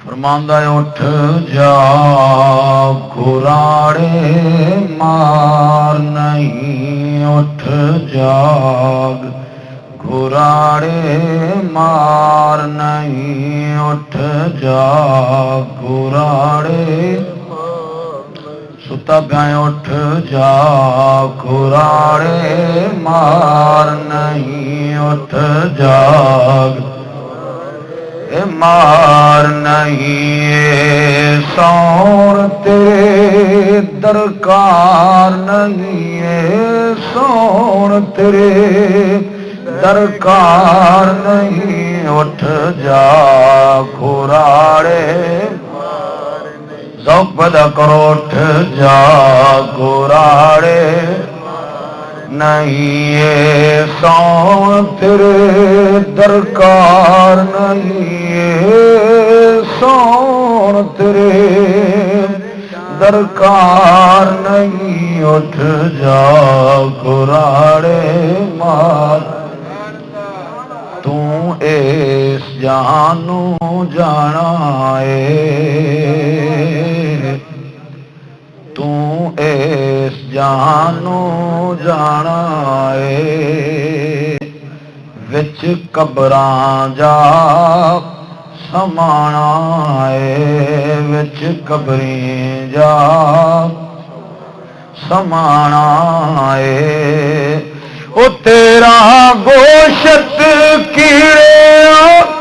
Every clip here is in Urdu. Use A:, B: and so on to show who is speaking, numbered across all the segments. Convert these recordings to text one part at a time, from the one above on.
A: فرماندا ہے اٹھ جا گھراڑے مار نہیں، اٹھ جاگ گھراڑے مار نہیں، اٹھ جاگ گھراڑے ستا پیا اٹھ جا گھراڑے مار نہیں، اٹھ جاگ مار نہیں، سور تیرے درکار نہیں، سور تیرے درکار نہیں، اٹھ جا گھراڑے ذوق پیدا کرو، اٹھ جا گھراڑے نہیں، سون تیرے درکار نہیں، سون تیرے درکار نہیں، اٹھ جا گھراڑے مار تو اس جانو جانا ہے، تو اس جانو جانا ہے، وچ قبراں جا سمانا ہے، وچ قبریں جا سمانا ہے، او تیرا گوشت کیڑے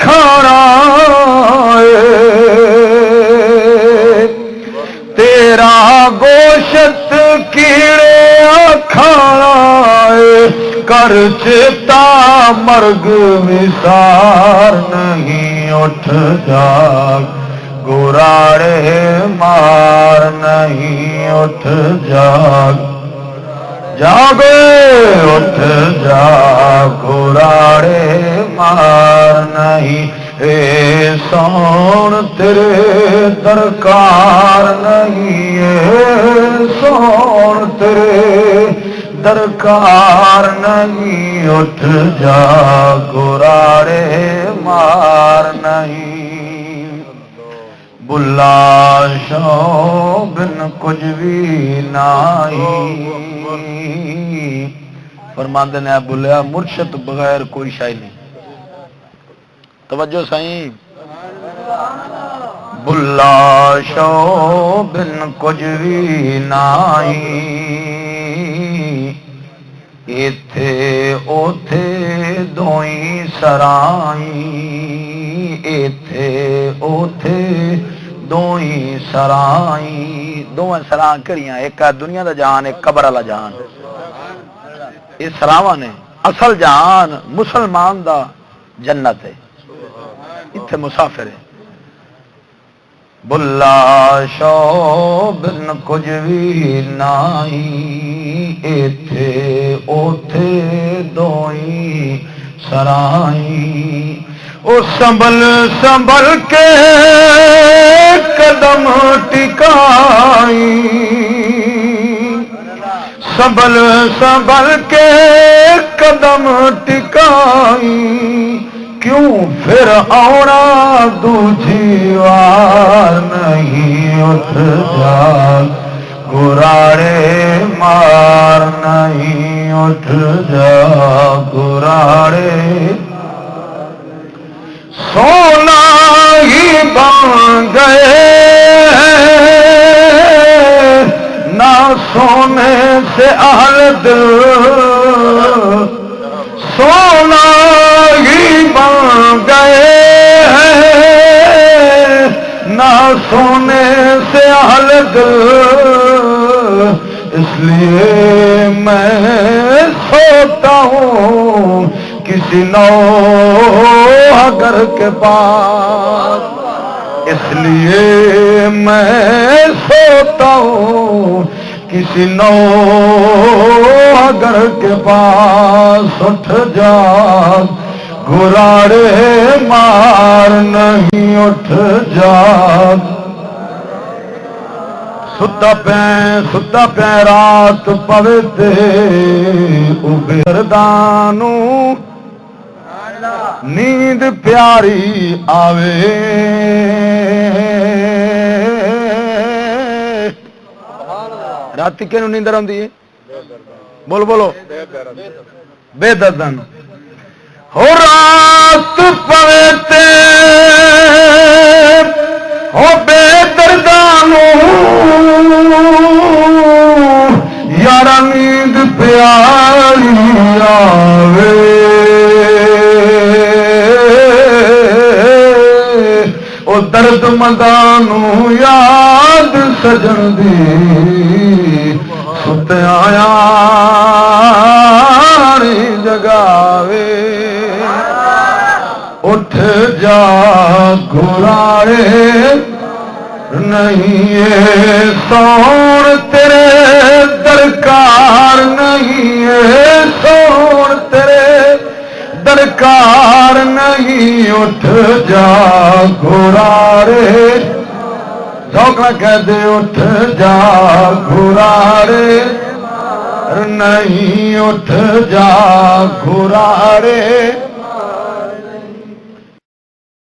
A: کھانا ہے، تیرا گوشت کیڑے کھانا ہے، کر چیتا مرگ وسار نہیں، اٹھ جاگ گھراڑے مار نہیں، اٹھ جاگ جاگے اٹھ جا گھراڑے مار نہیں، اے سون تیرے درکار نہیں، اے سون تیرے درکار نہیں، اٹھ جا گھراڑے مار نہیں، بلا شوبن کچھ بھی نائی، فرماندے نے بولیا مرشد بغیر کوئی شے نہیں، توجہ سائیں، بلا شوبن کچھ بھی نائی، ایتھے اوتھے دوئی سرائی، ایتھے اوتھے دوئی سرائی، دوئیں سراں کہڑیاں؟ ایک ہے دنیا دا جان، ایک قبر والا جان، یہ سراواں نے، اصل جان مسلمان دا جنت ہے، اتھے مسافر ہے، بلا شوبن کچھ بھی نائی، ایتھے اوتھے دوئی سرائی، او سنبھل سنبھل کے قدم ٹکائی، سنبھل سنبھل کے قدم ٹکائی، کیوں پھر آنا دوجھی وار نہیں، اٹھ جا گھراڑے مار نہیں، اٹھ جا گھراڑے سونا ہی بن گئے نہ سونے سے اہل دل، سونا ہی بن گئے نہ سونے سے اہل دل، اس لیے میں سوتا ہوں کسی نوحگر کے پاس، اس لیے میں سوتا ہوں کسی نوحگر کے پاس، اٹھ جا گھراڑے مار نہیں، اٹھ جا ستا پہ رات پوے تے ابردانو نیند پیاری آوے،
B: رات کہ نیندر آتی ہے بولو بولو بے درداں ہو رات پوے تے ہو بے درداں یار نیند پیاری آوے او درد مندانو یاد سجن دی ستیا یاری جگاوے اٹھ جا گھرارے نہیں ہے سون تیرے درکار نہیں ہے سون تیرے درکار نہیں اٹھ جا گھرارے ذوق نہ کہہ دے اٹھ جا گھرارے نہیں اٹھ جا گھرارے